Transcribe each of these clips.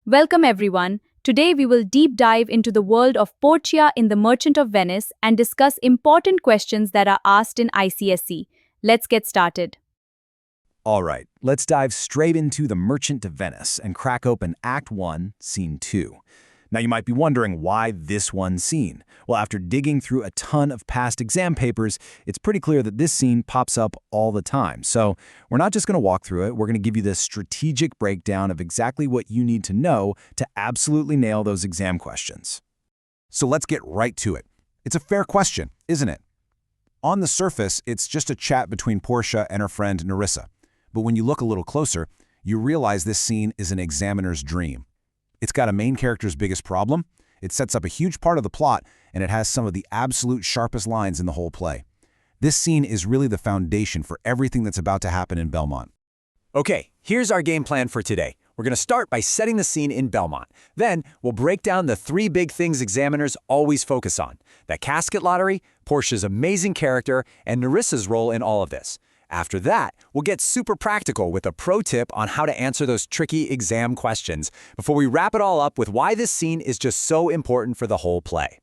Welcome everyone. Today we will deep dive into the world of Portia in The Merchant of Venice and discuss important questions that are asked in ICSE. Let's get started. All right, let's dive straight into The Merchant of Venice and crack open Act 1, Scene 2. Now you might be wondering why this one scene. Well, after digging through a ton of past exam papers, it's pretty clear that this scene pops up all the time. So we're not just going to walk through it, we're going to give you this strategic breakdown of exactly what you need to know to absolutely nail those exam questions. So let's get right to it. It's a fair question, isn't it? On the surface, it's just a chat between Portia and her friend Nerissa. But when you look a little closer, you realize this scene is an examiner's dream. It's got a main character's biggest problem, it sets up a huge part of the plot, and it has some of the absolute sharpest lines in the whole play. This scene is really the foundation for everything that's about to happen in Belmont. Okay, here's our game plan for today. We're going to start by setting the scene in Belmont. Then, we'll break down the three big things examiners always focus on: the Casket lottery, Portia's amazing character, and Nerissa's role in all of this. After that, we'll get super practical with a pro tip on how to answer those tricky exam questions before we wrap it all up with why this scene is just so important for the whole play.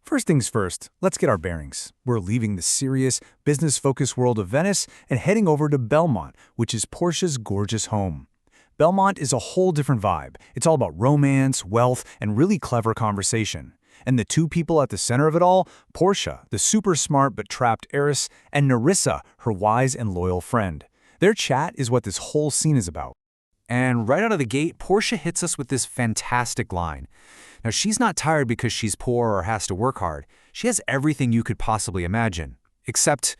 First things first, let's get our bearings. We're leaving the serious, business-focused world of Venice and heading over to Belmont, which is Portia's gorgeous home. Belmont is a whole different vibe. It's all about romance, wealth, and really clever conversation. And the two people at the center of it all, Portia, the super smart but trapped heiress, and Nerissa, her wise and loyal friend. Their chat is what this whole scene is about. And right out of the gate, Portia hits us with this fantastic line. Now, she's not tired because she's poor or has to work hard. She has everything you could possibly imagine, except,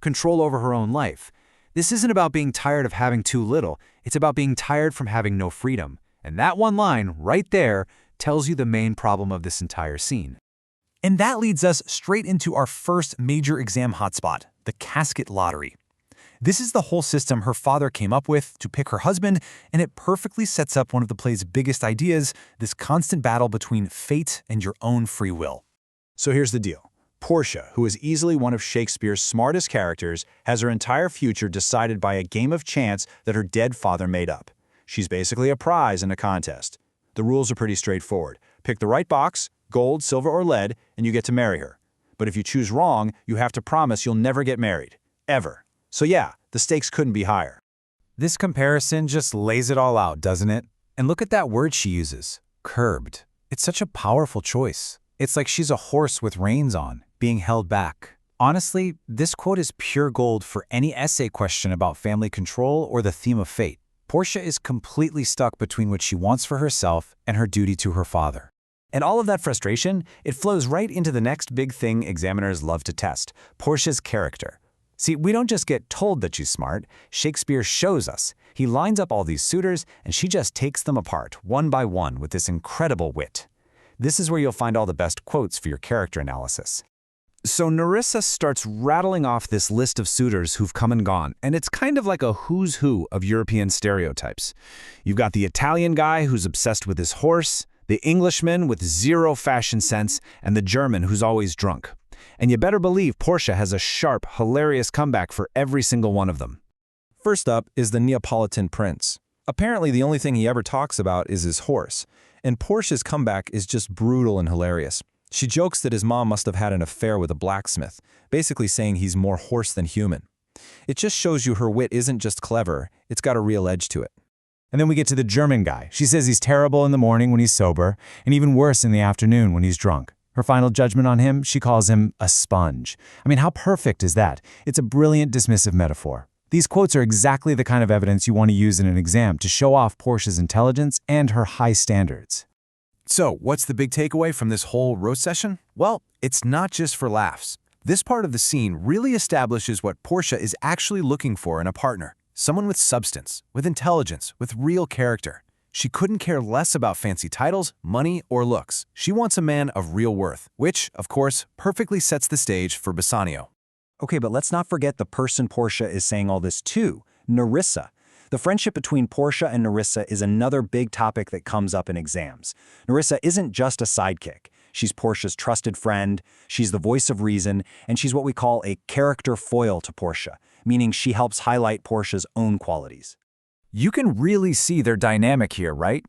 control over her own life. This isn't about being tired of having too little. It's about being tired from having no freedom. And that one line, right there, tells you the main problem of this entire scene. And that leads us straight into our first major exam hotspot, the Casket lottery. This is the whole system her father came up with to pick her husband, and it perfectly sets up one of the play's biggest ideas, this constant battle between fate and your own free will. So here's the deal. Portia, who is easily one of Shakespeare's smartest characters, has her entire future decided by a game of chance that her dead father made up. She's basically a prize in a contest. The rules are pretty straightforward. Pick the right box, gold, silver, or lead, and you get to marry her. But if you choose wrong, you have to promise you'll never get married. Ever. So yeah, the stakes couldn't be higher. This comparison just lays it all out, doesn't it? And look at that word she uses, curbed. It's such a powerful choice. It's like she's a horse with reins on, being held back. Honestly, this quote is pure gold for any essay question about family control or the theme of fate. Portia is completely stuck between what she wants for herself and her duty to her father. And all of that frustration, it flows right into the next big thing examiners love to test: Portia's character. See, we don't just get told that she's smart, Shakespeare shows us. He lines up all these suitors, and she just takes them apart, one by one, with this incredible wit. This is where you'll find all the best quotes for your character analysis. So Nerissa starts rattling off this list of suitors who've come and gone, and it's kind of like a who's who of European stereotypes. You've got the Italian guy who's obsessed with his horse, the Englishman with zero fashion sense, and the German who's always drunk. And you better believe Portia has a sharp, hilarious comeback for every single one of them. First up is the Neapolitan prince. Apparently the only thing he ever talks about is his horse, and Portia's comeback is just brutal and hilarious. She jokes that his mom must have had an affair with a blacksmith, basically saying he's more horse than human. It just shows you her wit isn't just clever, it's got a real edge to it. And then we get to the German guy. She says he's terrible in the morning when he's sober, and even worse in the afternoon when he's drunk. Her final judgment on him, she calls him a sponge. I mean, how perfect is that? It's a brilliant dismissive metaphor. These quotes are exactly the kind of evidence you want to use in an exam to show off Portia's intelligence and her high standards. So, what's the big takeaway from this whole roast session? Well, it's not just for laughs. This part of the scene really establishes what Portia is actually looking for in a partner. Someone with substance, with intelligence, with real character. She couldn't care less about fancy titles, money, or looks. She wants a man of real worth, which, of course, perfectly sets the stage for Bassanio. Okay, but let's not forget the person Portia is saying all this to, Nerissa. The friendship between Portia and Nerissa is another big topic that comes up in exams. Nerissa isn't just a sidekick. She's Portia's trusted friend, she's the voice of reason, and she's what we call a character foil to Portia, meaning she helps highlight Portia's own qualities. You can really see their dynamic here, right?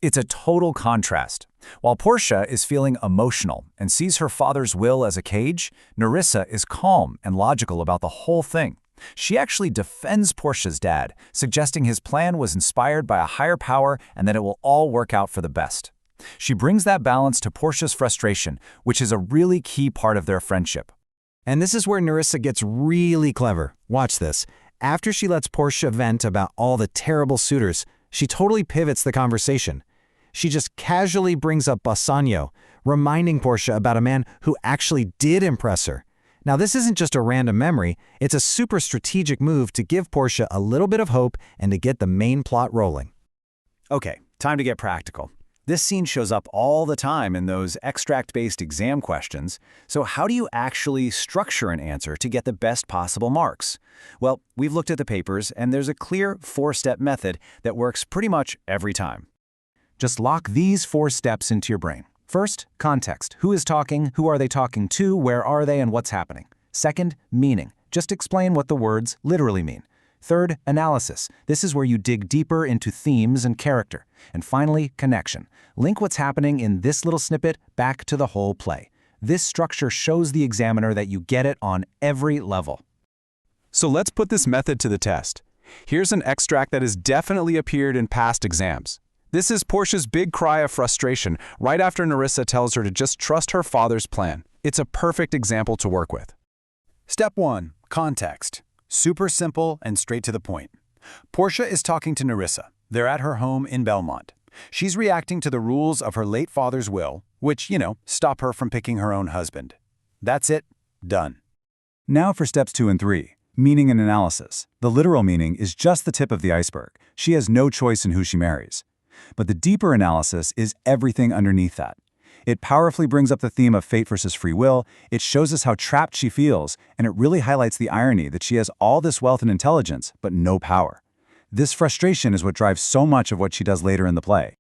It's a total contrast. While Portia is feeling emotional and sees her father's will as a cage, Nerissa is calm and logical about the whole thing. She actually defends Portia's dad, suggesting his plan was inspired by a higher power and that it will all work out for the best. She brings that balance to Portia's frustration, which is a really key part of their friendship. And this is where Nerissa gets really clever. Watch this. After she lets Portia vent about all the terrible suitors, she totally pivots the conversation. She just casually brings up Bassanio, reminding Portia about a man who actually did impress her. Now, this isn't just a random memory, it's a super strategic move to give Portia a little bit of hope and to get the main plot rolling. Okay, time to get practical. This scene shows up all the time in those extract-based exam questions, so how do you actually structure an answer to get the best possible marks? Well, we've looked at the papers, and there's a clear 4-step method that works pretty much every time. Just lock these 4 steps into your brain. First, context. Who is talking? Who are they talking to? Where are they? And what's happening? Second, meaning. Just explain what the words literally mean. Third, analysis. This is where you dig deeper into themes and character. And finally, connection. Link what's happening in this little snippet back to the whole play. This structure shows the examiner that you get it on every level. So let's put this method to the test. Here's an extract that has definitely appeared in past exams. This is Portia's big cry of frustration right after Nerissa tells her to just trust her father's plan. It's a perfect example to work with. Step 1. Context. Super simple and straight to the point. Portia is talking to Nerissa. They're at her home in Belmont. She's reacting to the rules of her late father's will, which, stop her from picking her own husband. That's it. Done. Now for steps 2 and 3, meaning and analysis. The literal meaning is just the tip of the iceberg. She has no choice in who she marries. But the deeper analysis is everything underneath that. It powerfully brings up the theme of fate versus free will, it shows us how trapped she feels, and it really highlights the irony that she has all this wealth and intelligence, but no power. This frustration is what drives so much of what she does later in the play.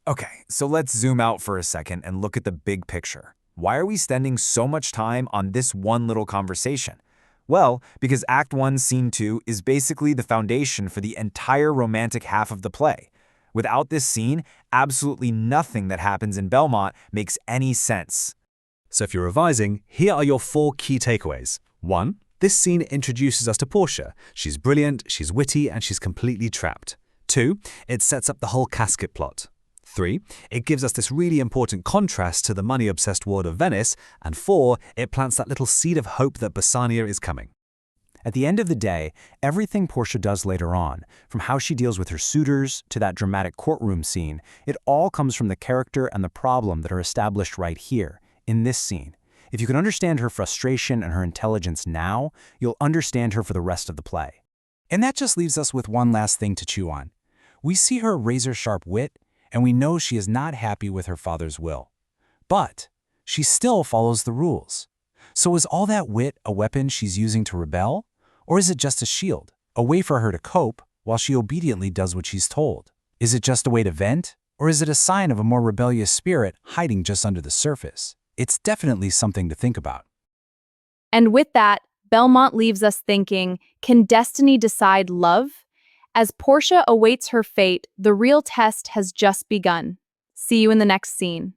Okay, so let's zoom out for a second and look at the big picture. Why are we spending so much time on this one little conversation? Well, because Act 1, Scene 2 is basically the foundation for the entire romantic half of the play. Without this scene, absolutely nothing that happens in Belmont makes any sense. So if you're revising, here are your 4 key takeaways. 1. This scene introduces us to Portia. She's brilliant, she's witty, and she's completely trapped. 2. It sets up the whole Casket plot. 3. It gives us this really important contrast to the money-obsessed world of Venice. And 4. It plants that little seed of hope that Bassanio is coming. At the end of the day, everything Portia does later on, from how she deals with her suitors to that dramatic courtroom scene, it all comes from the character and the problem that are established right here, in this scene. If you can understand her frustration and her intelligence now, you'll understand her for the rest of the play. And that just leaves us with one last thing to chew on. We see her razor-sharp wit, and we know she is not happy with her father's will. But she still follows the rules. So is all that wit a weapon she's using to rebel? Or is it just a shield, a way for her to cope while she obediently does what she's told? Is it just a way to vent? Or is it a sign of a more rebellious spirit hiding just under the surface? It's definitely something to think about. And with that, Belmont leaves us thinking, can destiny decide love? As Portia awaits her fate, the real test has just begun. See you in the next scene.